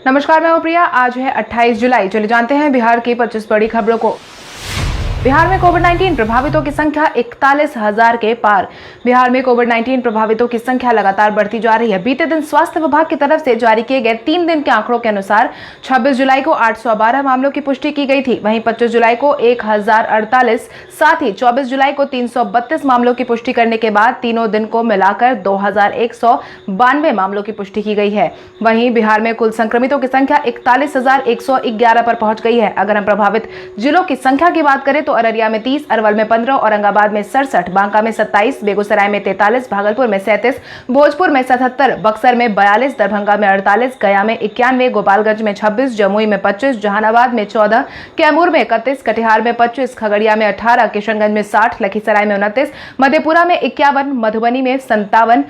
नमस्कार, मैं हूं प्रिया। आज है 28 जुलाई। चलिए जानते हैं बिहार की 25 बड़ी खबरों को। बिहार में कोविड-19 प्रभावितों की संख्या 41,000 के पार। बिहार में कोविड-19 प्रभावितों की संख्या लगातार बढ़ती जा रही है। बीते दिन स्वास्थ्य विभाग की तरफ से जारी किए गए 3 दिन के आंकड़ों के अनुसार 26 जुलाई को 812 मामलों की पुष्टि की गई थी। वहीं 25 जुलाई को 1048, साथ ही 24 जुलाई को 332 मामलों की पुष्टि करने के बाद तीनों दिन को मिलाकर 2192 मामलों की पुष्टि की गई है। वहीं बिहार में कुल संक्रमितों की संख्या 41,111 पर पहुंच गई है। अगर हम प्रभावित जिलों की संख्या की बात करें तो अररिया में 30, अरवल में 15, औरंगाबाद में 67, बांका में 27, बेगूसराय में 43, भागलपुर में 37, भोजपुर में 77, बक्सर में 42, दरभंगा में 48, गया में 91, गोपालगंज में 26, जमुई में 25, जहानाबाद में 14, कैमूर में 31, कटिहार में 25, खगड़िया में 18, किशनगंज में 60, लखीसराय में 29, मधेपुरा में 51, मधुबनी में 57,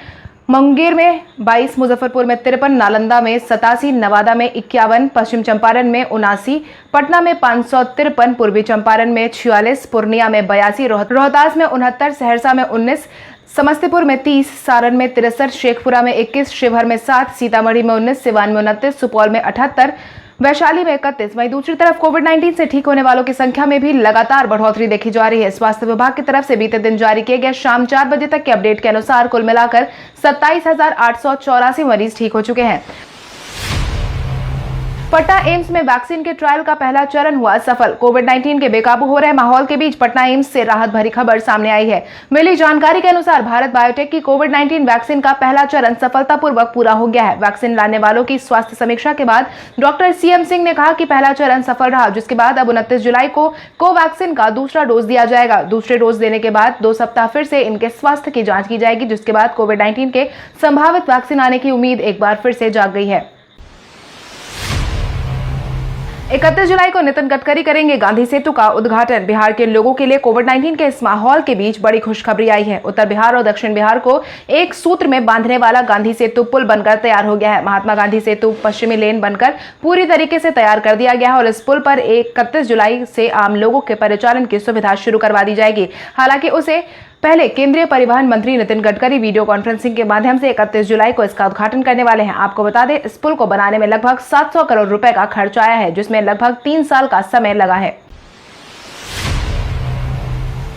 मुंगेर में 22, मुजफ्फरपुर में 53, नालंदा में 87, नवादा में 51, पश्चिम चंपारण में 79, पटना में 553, पूर्वी चंपारण में 46, पूर्णिया में 82, रोहतास में 69, सहरसा में 19, समस्तीपुर में 30, सारण में 63, शेखपुरा में 21, शिवहर में 7, सीतामढ़ी में 19, सिवान में 29, सुपौल में 78, वैशाली में 31। वहीं दूसरी तरफ कोविड-19 से ठीक होने वालों की संख्या में भी लगातार बढ़ोतरी देखी जा रही है। स्वास्थ्य विभाग की तरफ से बीते दिन जारी किए गए शाम 4 बजे तक के अपडेट के अनुसार कुल मिलाकर 27,884 मरीज ठीक हो चुके हैं। पटना एम्स में वैक्सीन के ट्रायल का पहला चरण हुआ सफल। कोविड-19 के बेकाबू हो रहे माहौल के बीच पटना एम्स से राहत भरी खबर सामने आई है। मिली जानकारी के अनुसार भारत बायोटेक की कोविड-19 वैक्सीन का पहला चरण सफलतापूर्वक पूरा हो गया है। वैक्सीन लाने वालों की स्वास्थ्य समीक्षा के बाद डॉक्टर सीएम सिंह ने कहा कि पहला चरण सफल रहा, जिसके बाद अब 29 जुलाई को कोवैक्सीन का दूसरा डोज दिया जाएगा। दूसरे डोज देने के बाद 2 सप्ताह फिर से इनके स्वास्थ्य की जांच की जाएगी, जिसके बाद कोविड-19 के संभावित वैक्सीन आने की उम्मीद एक बार फिर से जाग गई है। 31 जुलाई को नितिन गडकरी करेंगे गांधी सेतु का उद्घाटन। बिहार के लोगों के लिए कोविड-19 के इस माहौल के बीच बड़ी खुशखबरी आई है। उत्तर बिहार और दक्षिण बिहार को एक सूत्र में बांधने वाला गांधी सेतु पुल बनकर तैयार हो गया है। महात्मा गांधी सेतु पश्चिमी लेन बनकर पूरी तरीके से तैयार कर दिया गया है और इस पुल पर 31 जुलाई से आम लोगों के परिचालन की सुविधा शुरू करवा दी जाएगी। हालांकि उसे पहले केंद्रीय परिवहन मंत्री नितिन गडकरी वीडियो कॉन्फ्रेंसिंग के माध्यम से 31 जुलाई को इसका उद्घाटन करने वाले हैं। आपको बता दें, इस पुल को बनाने में लगभग 700 करोड़ रुपए का खर्च आया है, जिसमें लगभग 3 साल का समय लगा है।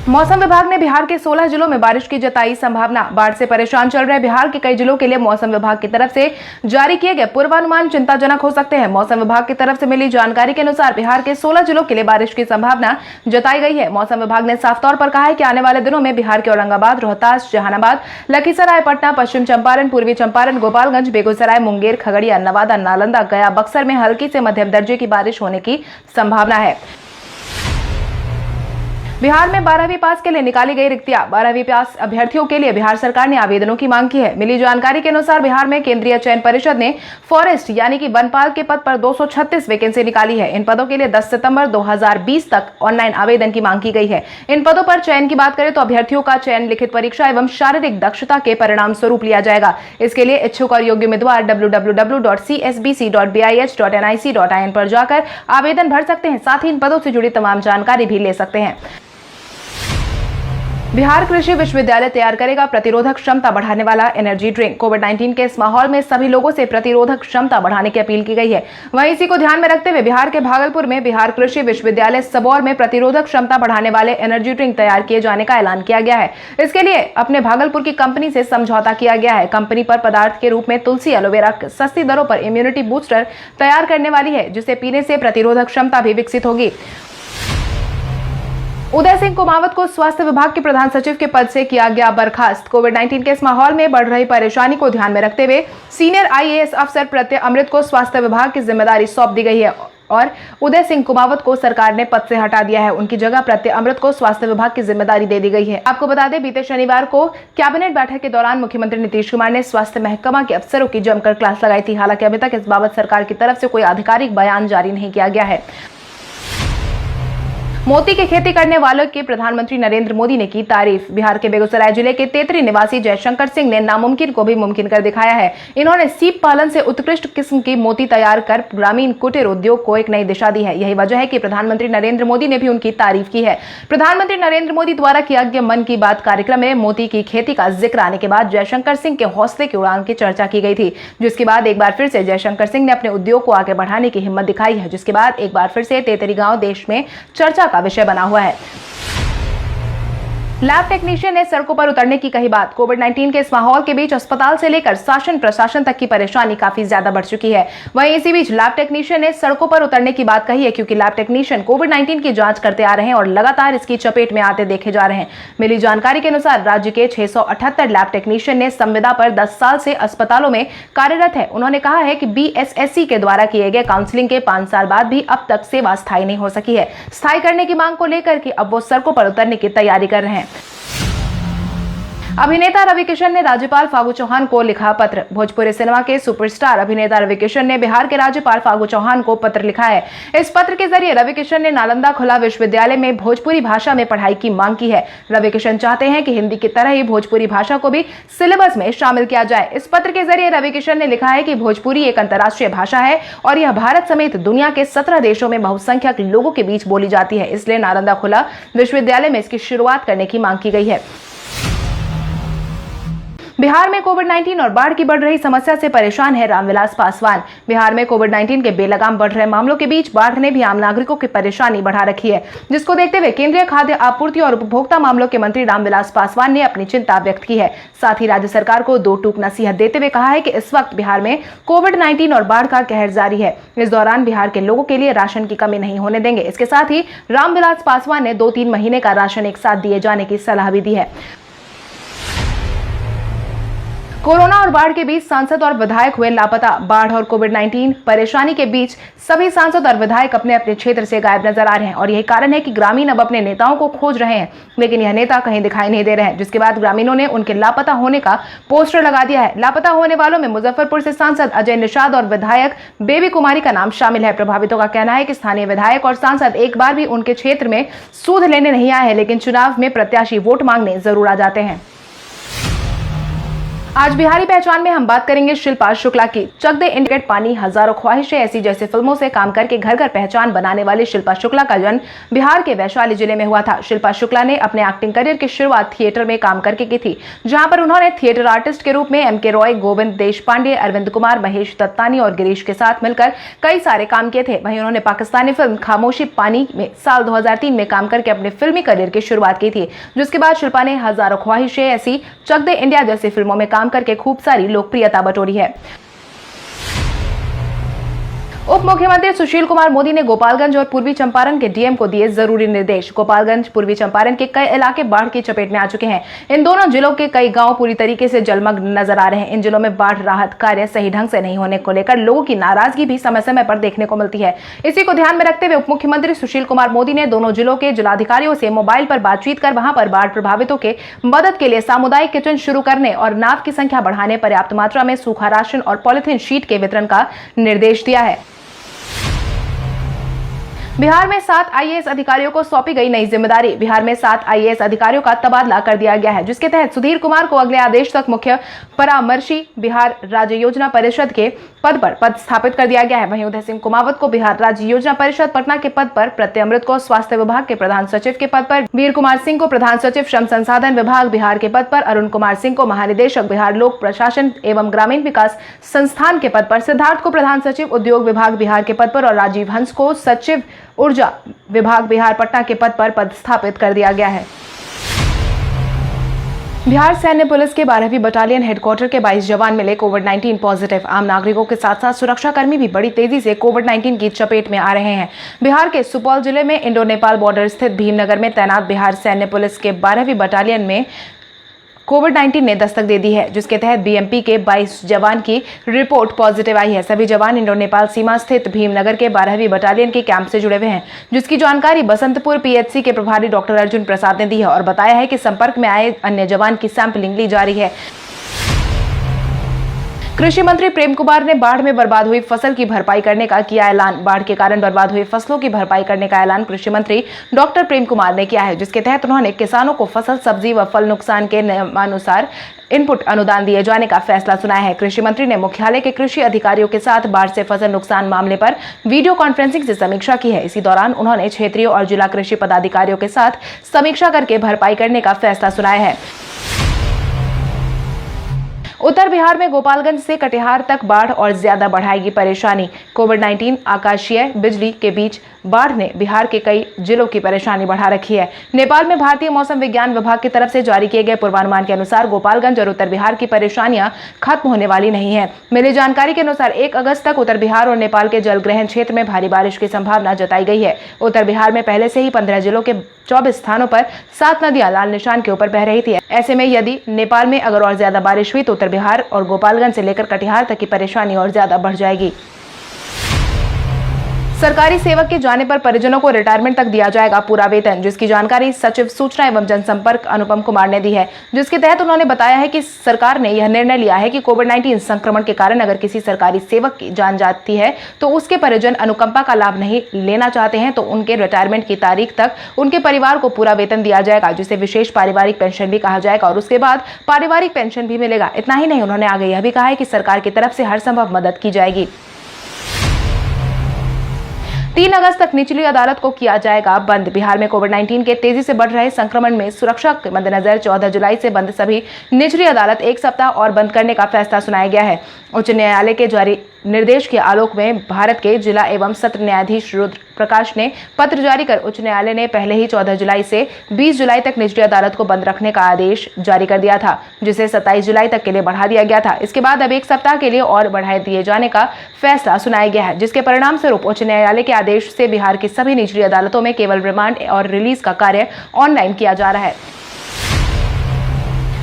मौसम विभाग ने बिहार के 16 जिलों में बारिश की जताई संभावना। बाढ़ से परेशान चल रहे बिहार के कई जिलों के लिए मौसम विभाग की तरफ से जारी किए गए पूर्वानुमान चिंताजनक हो सकते हैं। मौसम विभाग की तरफ से मिली जानकारी के अनुसार बिहार के 16 जिलों के लिए बारिश की संभावना जताई गई है। मौसम विभाग ने साफ तौर पर कहा है कि आने वाले दिनों में बिहार के औरंगाबाद, रोहतास, जहानाबाद, लखीसराय, पटना, पश्चिम चंपारण, पूर्वी चंपारण, गोपालगंज, बेगूसराय, मुंगेर, खगड़िया, नवादा, नालंदा, गया, बक्सर में हल्की से मध्यम दर्जे की बारिश होने की संभावना है। बिहार में 12वीं पास के लिए निकाली गई रिक्तियां। 12वीं पास अभ्यर्थियों के लिए बिहार सरकार ने आवेदनों की मांग की है। मिली जानकारी के अनुसार बिहार में केंद्रीय चयन परिषद ने फॉरेस्ट यानी कि वनपाल के पद पर 236 वैकेंसी निकाली है। इन पदों के लिए 10 सितंबर 2020 तक ऑनलाइन आवेदन की मांग की गई है। इन पदों पर चयन की बात करें तो अभ्यर्थियों का चयन लिखित परीक्षा एवं शारीरिक दक्षता के परिणाम स्वरूप लिया जाएगा। इसके लिए इच्छुक और योग्य उम्मीदवार www.csbc.bih.nic.in पर जाकर आवेदन भर सकते हैं। साथ ही इन पदों से जुड़ी तमाम जानकारी भी ले सकते हैं। बिहार कृषि विश्वविद्यालय तैयार करेगा प्रतिरोधक क्षमता बढ़ाने वाला एनर्जी ड्रिंक। कोविड-19 के इस माहौल में सभी लोगों से प्रतिरोधक क्षमता बढ़ाने की अपील की गई है। वहीं इसी को ध्यान में रखते हुए बिहार के भागलपुर में बिहार कृषि विश्वविद्यालय सबौर में प्रतिरोधक क्षमता बढ़ाने वाले एनर्जी ड्रिंक तैयार किए जाने का ऐलान किया गया है। इसके लिए अपने भागलपुर की कंपनी से समझौता किया गया है। कंपनी पर पदार्थ के रूप में तुलसी एलोवेरा सस्ती दरों पर इम्यूनिटी बूस्टर तैयार करने वाली है, जिसे पीने से प्रतिरोधक क्षमता भी विकसित होगी। उदय सिंह कुमावत को स्वास्थ्य विभाग के प्रधान सचिव के पद से किया गया बर्खास्त। कोविड-19 के इस माहौल में बढ़ रही परेशानी को ध्यान में रखते हुए सीनियर आईएएस अफसर प्रत्यय अमृत को स्वास्थ्य विभाग की जिम्मेदारी सौंप दी गई है और उदय सिंह कुमावत को सरकार ने पद से हटा दिया है। उनकी जगह प्रत्यय अमृत को स्वास्थ्य विभाग की जिम्मेदारी दे दी गई है। आपको बता दें, बीते शनिवार को कैबिनेट बैठक के दौरान मुख्यमंत्री नीतीश कुमार ने स्वास्थ्य महकमा के अफसरों की जमकर क्लास लगाई थी। हालांकि अभी तक इस बाबत सरकार की तरफ से कोई आधिकारिक बयान जारी नहीं किया गया है। मोती की खेती करने वालों की प्रधानमंत्री नरेंद्र मोदी ने की तारीफ। बिहार के बेगूसराय जिले के तेतरी निवासी जयशंकर सिंह ने नामुमकिन को भी मुमकिन कर दिखाया है। इन्होंने सीप पालन से उत्कृष्ट किस्म की मोती तैयार कर ग्रामीण कुटीर उद्योग को एक नई दिशा दी है। यही वजह है कि प्रधानमंत्री नरेंद्र मोदी ने भी उनकी तारीफ की है। प्रधानमंत्री नरेंद्र मोदी द्वारा किया गया मन की बात कार्यक्रम में मोती की खेती का जिक्र आने के बाद जयशंकर सिंह के हौसले की उड़ान की चर्चा की गई थी, जिसके बाद एक बार फिर से जयशंकर सिंह ने अपने उद्योग को आगे बढ़ाने की हिम्मत दिखाई है, जिसके बाद एक बार फिर से तेतरी गांव देश में चर्चा का विषय बना हुआ है। लैब टेक्नीशियन ने सड़कों पर उतरने की कही बात। कोविड-19 के इस माहौल के बीच अस्पताल से लेकर शासन प्रशासन तक की परेशानी काफी ज्यादा बढ़ चुकी है। वहीं इसी बीच लैब टेक्नीशियन ने सड़कों पर उतरने की बात कही है, क्योंकि लैब टेक्नीशियन कोविड-19 की जांच करते आ रहे हैं और लगातार इसकी चपेट में आते देखे जा रहे हैं। मिली जानकारी के अनुसार राज्य के 678 लैब टेक्नीशियन ने संविदा पर 10 साल से अस्पतालों में कार्यरत है। उन्होंने कहा है कि BSSC के द्वारा किए गए काउंसलिंग के 5 साल बाद भी अब तक सेवा स्थायी नहीं हो सकी है। स्थायी करने की मांग को लेकर कि अब वो सड़कों पर उतरने की तैयारी कर रहे हैं। अभिनेता रवि किशन ने राज्यपाल फागू चौहान को लिखा पत्र। भोजपुरी सिनेमा के सुपरस्टार अभिनेता रवि किशन ने बिहार के राज्यपाल फागू चौहान को पत्र लिखा है। इस पत्र के जरिए रवि किशन ने नालंदा खुला विश्वविद्यालय में भोजपुरी भाषा में पढ़ाई की मांग की है। रवि किशन चाहते हैं कि हिंदी की तरह ही भोजपुरी भाषा को भी सिलेबस में शामिल किया जाए। इस पत्र के जरिए रवि किशन ने लिखा है कि भोजपुरी एक अंतर्राष्ट्रीय भाषा है और यह भारत समेत दुनिया के 17 देशों में बहुसंख्यक लोगों के बीच बोली जाती है, इसलिए नालंदा खुला विश्वविद्यालय में इसकी शुरुआत करने की मांग की गई है। बिहार में कोविड-19 और बाढ़ की बढ़ रही समस्या से परेशान है रामविलास पासवान। बिहार में कोविड-19 के बेलगाम बढ़ रहे मामलों के बीच बाढ़ ने भी आम नागरिकों की परेशानी बढ़ा रखी है, जिसको देखते हुए केंद्रीय खाद्य आपूर्ति और उपभोक्ता मामलों के मंत्री रामविलास पासवान ने अपनी चिंता व्यक्त की है। साथ ही राज्य सरकार को 2 टूक नसीहत देते हुए कहा है कि इस वक्त बिहार में कोविड-19 और बाढ़ का कहर जारी है। इस दौरान बिहार के लोगों के लिए राशन की कमी नहीं होने देंगे। इसके साथ ही रामविलास पासवान ने 2-3 महीने का राशन एक साथ दिए जाने की सलाह भी दी है। कोरोना और बाढ़ के बीच सांसद और विधायक हुए लापता। बाढ़ और कोविड-19 परेशानी के बीच सभी सांसद और विधायक अपने अपने क्षेत्र से गायब नजर आ रहे हैं और यही कारण है कि ग्रामीण अब अपने नेताओं को खोज रहे हैं, लेकिन यह नेता कहीं दिखाई नहीं दे रहे हैं, जिसके बाद ग्रामीणों ने उनके लापता होने का पोस्टर लगा दिया है। लापता होने वालों में मुजफ्फरपुर से सांसद अजय निषाद और विधायक बेबी कुमारी का नाम शामिल है। प्रभावितों का कहना है कि स्थानीय विधायक और सांसद एक बार भी उनके क्षेत्र में सूद लेने नहीं आए हैं, लेकिन चुनाव में प्रत्याशी वोट मांगने जरूर आ जाते हैं। आज बिहारी पहचान में हम बात करेंगे शिल्पा शुक्ला की। चक दे इंडिकेट पानी हजारों ख्वाहिशें ऐसी जैसे फिल्मों से काम करके घर घर पहचान बनाने वाली शिल्पा शुक्ला का जन्म बिहार के वैशाली जिले में हुआ था। शिल्पा शुक्ला ने अपने एक्टिंग करियर की शुरुआत थिएटर में काम करके की थी, जहां पर उन्होंने थिएटर आर्टिस्ट के रूप में M.K. रॉय, गोविंद देशपांडे, अरविंद कुमार, महेश दत्तानी और गिरीश के साथ मिलकर कई सारे काम किए थे। वहीं उन्होंने पाकिस्तानी फिल्म खामोशी पानी में साल 2003 में काम करके अपने फिल्मी करियर की शुरुआत की थी, जिसके बाद शिल्पा ने हजारों ख्वाहिशें ऐसी, चक दे इंडिया जैसी फिल्मों में काम करके खूब सारी लोकप्रियता बटोरी है। उप मुख्यमंत्री सुशील कुमार मोदी ने गोपालगंज और पूर्वी चंपारण के डीएम को दिए जरूरी निर्देश। गोपालगंज, पूर्वी चंपारण के कई इलाके बाढ़ की चपेट में आ चुके हैं। इन दोनों जिलों के कई गांव पूरी तरीके से जलमग्न नजर आ रहे हैं। इन जिलों में बाढ़ राहत कार्य सही ढंग से नहीं होने को लेकर लोगों की नाराजगी भी समय समय पर देखने को मिलती है। इसी को ध्यान में रखते हुए उप मुख्यमंत्री सुशील कुमार मोदी ने दोनों जिलों के जिलाधिकारियों से मोबाइल पर बातचीत कर वहां पर बाढ़ प्रभावितों के मदद के लिए सामुदायिक किचन शुरू करने और नाव की संख्या बढ़ाने, पर्याप्त मात्रा में सूखा राशन और पॉलिथीन शीट के वितरण का निर्देश दिया है। बिहार में 7 IAS अधिकारियों को सौंपी गई नई जिम्मेदारी। बिहार में 7 IAS अधिकारियों का तबादला कर दिया गया है, जिसके तहत सुधीर कुमार को अगले आदेश तक मुख्य परामर्शी बिहार राज्य योजना परिषद के पद पर पदस्थापित कर दिया गया है। वहीं उदय सिंह कुमावत को बिहार राज्य योजना परिषद पटना के पद पर, प्रत्यय अमृत को स्वास्थ्य विभाग के प्रधान सचिव के पद पर, वीर कुमार सिंह को प्रधान सचिव श्रम संसाधन विभाग बिहार के पद पर, अरुण कुमार सिंह को महानिदेशक बिहार लोक प्रशासन एवं ग्रामीण विकास संस्थान के पद पर, सिद्धार्थ को प्रधान सचिव उद्योग विभाग बिहार के पद पर और राजीव हंस को सचिव ऊर्जा विभाग बिहार पटना के पद पर पदस्थापित कर दिया गया है। बिहार सैन्य पुलिस के 12वीं बटालियन हेडक्वार्टर के 22 जवान मिले कोविड-19 पॉजिटिव। आम नागरिकों के साथ साथ सुरक्षाकर्मी भी बड़ी तेजी से कोविड-19 की चपेट में आ रहे हैं। बिहार के सुपौल जिले में इंडो नेपाल बॉर्डर स्थित भीमनगर में तैनात बिहार सैन्य पुलिस के 12वीं बटालियन में कोविड-19 ने दस्तक दे दी है, जिसके तहत BMP के 22 जवान की रिपोर्ट पॉजिटिव आई है। सभी जवान इंडो नेपाल सीमा स्थित भीमनगर के 12वीं बटालियन के कैंप से जुड़े हुए हैं, जिसकी जानकारी बसंतपुर PHC के प्रभारी डॉक्टर अर्जुन प्रसाद ने दी है और बताया है कि संपर्क में आए अन्य जवान की सैंपलिंग ली जा रही है। कृषि मंत्री प्रेम कुमार ने बाढ़ में बर्बाद हुई फसल की भरपाई करने का किया ऐलान। बाढ़ के कारण बर्बाद हुई फसलों की भरपाई करने का ऐलान कृषि मंत्री डॉक्टर प्रेम कुमार ने किया है, जिसके तहत उन्होंने किसानों को फसल, सब्जी व फल नुकसान के नियमानुसार इनपुट अनुदान दिए जाने का फैसला सुनाया है। कृषि मंत्री ने मुख्यालय के कृषि अधिकारियों के साथ बाढ़ से फसल नुकसान मामले पर वीडियो कॉन्फ्रेंसिंग से समीक्षा की है। इसी दौरान उन्होंने क्षेत्रीय और जिला कृषि पदाधिकारियों के साथ समीक्षा करके भरपाई करने का फैसला सुनाया है। उत्तर बिहार में गोपालगंज से कटिहार तक बाढ़ और ज्यादा बढ़ाएगी परेशानी। कोविड-19, आकाशीय बिजली के बीच बाढ़ ने बिहार के कई जिलों की परेशानी बढ़ा रखी है। नेपाल में भारतीय मौसम विज्ञान विभाग की तरफ से जारी किए गए पूर्वानुमान के अनुसार गोपालगंज और उत्तर बिहार की परेशानियां खत्म होने वाली नहीं है। मिली जानकारी के अनुसार 1 अगस्त तक उत्तर बिहार और नेपाल के जलग्रहण क्षेत्र में भारी बारिश की संभावना जताई गई है। उत्तर बिहार में पहले से ही 15 जिलों के 24 स्थानों पर 7 नदियां लाल निशान के ऊपर बह रही थी। ऐसे में यदि नेपाल में अगर और ज्यादा बारिश हुई तो उत्तर बिहार और गोपालगंज से लेकर कटिहार तक की परेशानी और ज्यादा बढ़ जाएगी। सरकारी सेवक के जाने पर परिजनों को रिटायरमेंट तक दिया जाएगा पूरा वेतन, जिसकी जानकारी सचिव सूचना एवं जनसंपर्क अनुपम कुमार ने दी है, जिसके तहत उन्होंने बताया है कि सरकार ने यह निर्णय लिया है कि कोविड-19 संक्रमण के कारण अगर किसी सरकारी सेवक की जान जाती है तो उसके परिजन अनुकंपा का लाभ नहीं लेना चाहते हैं तो उनके रिटायरमेंट की तारीख तक उनके परिवार को पूरा वेतन दिया जाएगा, जिसे विशेष पारिवारिक पेंशन भी कहा जाएगा और उसके बाद पारिवारिक पेंशन भी मिलेगा। इतना ही नहीं, उन्होंने आगे यह भी कहा है कि सरकार की तरफ से हर संभव मदद की जाएगी। 3 अगस्त तक निचली अदालत को किया जाएगा बंद। बिहार में कोविड-19 के तेजी से बढ़ रहे संक्रमण में सुरक्षा के मद्देनजर 14 जुलाई से बंद सभी निचली अदालत 1 सप्ताह और बंद करने का फैसला सुनाया गया है। उच्च न्यायालय के जारी निर्देश के आलोक में भारत के जिला एवं सत्र न्यायाधीश रुद्र प्रकाश ने पत्र जारी कर उच्च न्यायालय ने पहले ही 14 जुलाई से 20 जुलाई तक निचली अदालत को बंद रखने का आदेश जारी कर दिया था, जिसे 27 जुलाई तक के लिए बढ़ा दिया गया था। इसके बाद अब 1 सप्ताह के लिए और बढ़ा दिए जाने का फैसला सुनाया गया है, जिसके परिणाम स्वरूप उच्च न्यायालय के आदेश से बिहार की सभी निचली अदालतों में केवल रिमांड और रिलीज का कार्य ऑनलाइन किया जा रहा है।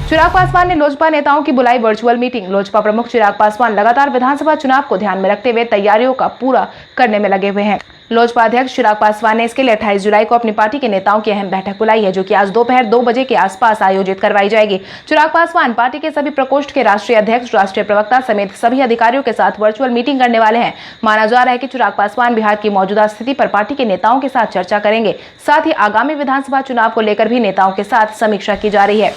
चिराग पासवान ने लोजपा नेताओं की बुलाई वर्चुअल मीटिंग। लोजपा प्रमुख चिराग पासवान लगातार विधानसभा चुनाव को ध्यान में रखते हुए तैयारियों का पूरा करने में लगे हुए हैं। लोजपा अध्यक्ष चिराग पासवान ने इसके लिए 28 जुलाई को अपनी पार्टी के नेताओं की अहम बैठक बुलाई है, जो कि आज दोपहर 2 बजे के आसपास आयोजित करवाई जाएगी। चिराग पासवान पार्टी के सभी प्रकोष्ठ के राष्ट्रीय अध्यक्ष, राष्ट्रीय प्रवक्ता समेत सभी अधिकारियों के साथ वर्चुअल मीटिंग करने वाले हैं। माना जा रहा है कि चिराग पासवान बिहार की मौजूदा स्थिति पर पार्टी के नेताओं के साथ चर्चा करेंगे। साथ ही आगामी विधानसभा चुनाव को लेकर भी नेताओं के साथ समीक्षा की जा रही है।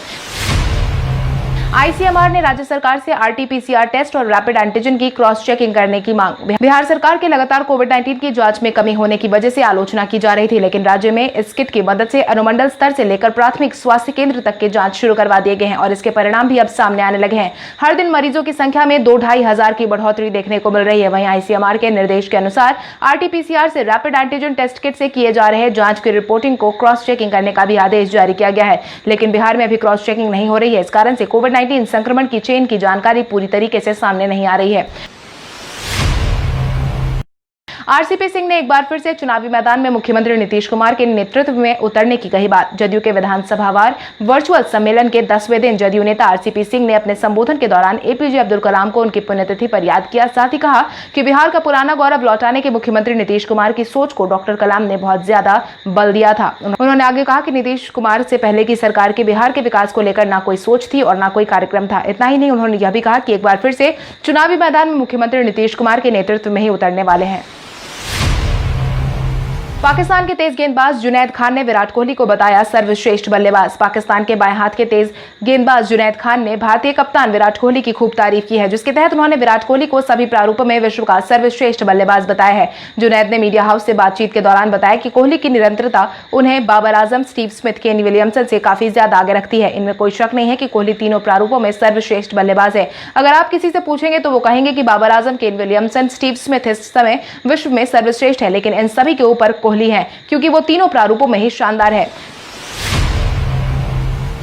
आईसीएमआर ने राज्य सरकार से आरटी-पीसीआर टेस्ट और रैपिड एंटीजन की क्रॉस चेकिंग करने की मांग। बिहार सरकार के लगातार कोविड-19 की जांच में कमी होने की वजह से आलोचना की जा रही थी, लेकिन राज्य में इस किट की मदद से अनुमंडल स्तर से लेकर प्राथमिक स्वास्थ्य केंद्र तक के जांच शुरू करवा दिए गए हैं और इसके परिणाम भी अब सामने आने लगे हैं। हर दिन मरीजों की संख्या में 2-2.5 हजार की बढ़ोतरी देखने को मिल रही है। वहीं आईसीएमआर के निर्देश के अनुसार आरटी-पीसीआर से रैपिड एंटीजन टेस्ट किट से किए जा रहे जांच की रिपोर्टिंग को क्रॉस चेकिंग करने का भी आदेश जारी किया गया है, लेकिन बिहार में अभी क्रॉस चेकिंग नहीं हो रही है। इस कारण से कोविड-19 संक्रमण की चेन की जानकारी पूरी तरीके से सामने नहीं आ रही है। आरसीपी सिंह ने एक बार फिर से चुनावी मैदान में मुख्यमंत्री नीतीश कुमार के नेतृत्व में उतरने की कही बात। जदयू के विधानसभावार वर्चुअल सम्मेलन के 10वें दिन जदयू नेता आरसीपी सिंह ने अपने संबोधन के दौरान एपीजे अब्दुल कलाम को उनकी पुण्यतिथि पर याद किया। साथ ही कहा कि बिहार का पुराना गौरव लौटाने के मुख्यमंत्री नीतीश कुमार की सोच को डॉक्टर कलाम ने बहुत ज्यादा बल दिया था। उन्होंने आगे कहा कि नीतीश कुमार से पहले की सरकार के बिहार के विकास को लेकर ना कोई सोच थी और ना कोई कार्यक्रम था। इतना ही नहीं, उन्होंने यह भी कहा कि एक बार फिर से चुनावी मैदान में मुख्यमंत्री नीतीश कुमार के नेतृत्व में ही उतरने वाले हैं। पाकिस्तान के तेज गेंदबाज जुनैद खान ने विराट कोहली को बताया सर्वश्रेष्ठ बल्लेबाज। पाकिस्तान के बाएं हाथ के तेज गेंदबाज जुनैद खान ने भारतीय कप्तान विराट कोहली की खूब तारीफ की है, जिसके तहत उन्होंने विराट कोहली को सभी प्रारूपों में विश्व का सर्वश्रेष्ठ बल्लेबाज बताया है। जुनैद ने मीडिया हाउस से बातचीत के दौरान बताया कि कोहली की निरंतरता उन्हें Babar Azam, Steve Smith, Kane Williamson से काफी ज्यादा आगे रखती है। इनमें कोई शक नहीं है कि कोहली तीनों प्रारूपों में सर्वश्रेष्ठ बल्लेबाज है। अगर आप किसी से पूछेंगे तो वो कहेंगे कि Babar Azam, Kane Williamson, Steve Smith इस समय विश्व में सर्वश्रेष्ठ है, लेकिन इन सभी के ऊपर कोहली है, क्योंकि वो तीनों प्रारूपों में ही शानदार है।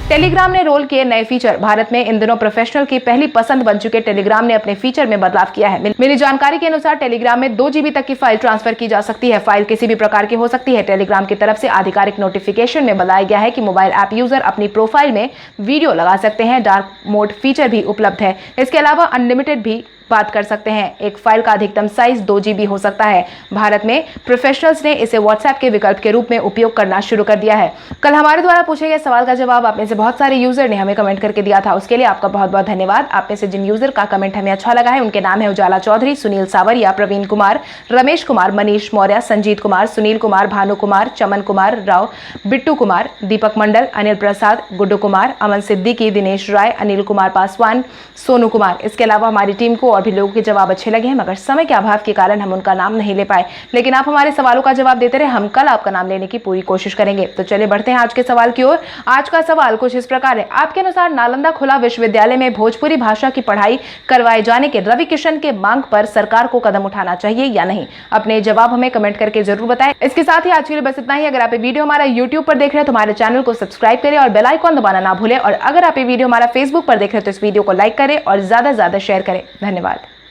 टेलीग्राम ने रोल किए नए फीचर। भारत में इन दिनों प्रोफेशनल की पहली पसंद बन चुके टेलीग्राम ने अपने फीचर में बदलाव किया है। मिली जानकारी के अनुसार टेलीग्राम में 2 GB तक की फाइल ट्रांसफर की जा सकती है। फाइल किसी भी प्रकार की हो सकती है। टेलीग्राम की तरफ से आधिकारिक नोटिफिकेशन में बताया गया है कि मोबाइल ऐप यूजर अपनी प्रोफाइल में वीडियो लगा सकते हैं। डार्क मोड फीचर भी उपलब्ध है। इसके अलावा अनलिमिटेड भी बात कर सकते हैं। एक फाइल का अधिकतम साइज 2 GB हो सकता है। भारत में प्रोफेशनल्स ने इसे व्हाट्सएप के विकल्प के रूप में उपयोग करना शुरू कर दिया है। कल हमारे द्वारा पूछे गए सवाल का जवाब आप में से बहुत सारे यूजर ने हमें कमेंट करके दिया था, उसके लिए आपका बहुत बहुत धन्यवाद। आप में से जिन यूजर का कमेंट हमें अच्छा लगा है उनके नाम है उजाला चौधरी, सुनील सावरिया, प्रवीण कुमार, रमेश कुमार, मनीष मौर्य, संजीत कुमार, सुनील कुमार, भानु कुमार, चमन कुमार राव, बिट्टू कुमार, दीपक मंडल, अनिल प्रसाद, गुड्डू कुमार, अमन सिद्दीकी, दिनेश राय, अनिल कुमार पासवान, सोनू कुमार। इसके अलावा हमारी टीम को और भी लोगों के जवाब अच्छे लगे हैं, मगर समय के अभाव के कारण हम उनका नाम नहीं ले पाए, लेकिन आप हमारे सवालों का जवाब देते रहे। हम कल आपका नाम लेने की पूरी कोशिश करेंगे। तो चलिए बढ़ते हैं आज के सवाल की ओर। आज का सवाल कुछ इस प्रकार है, आपके अनुसार नालंदा खुला विश्वविद्यालय में भोजपुरी भाषा की पढ़ाई करवाए जाने के रवि किशन के मांग पर सरकार को कदम उठाना चाहिए या नहीं? अपने जवाब हमें कमेंट करके जरूर बताएं। इसके साथ ही आज के लिए बस इतना ही। अगर आप ये वीडियो हमारा यूट्यूब पर देख रहे हैं तो हमारे चैनल को सब्सक्राइब करें और बेल आइकॉन दबाना ना भूलें, और अगर आप ये वीडियो हमारा फेसबुक पर देख रहे हैं तो इस वीडियो को लाइक करें और ज्यादा से ज्यादा शेयर करें। धन्यवाद।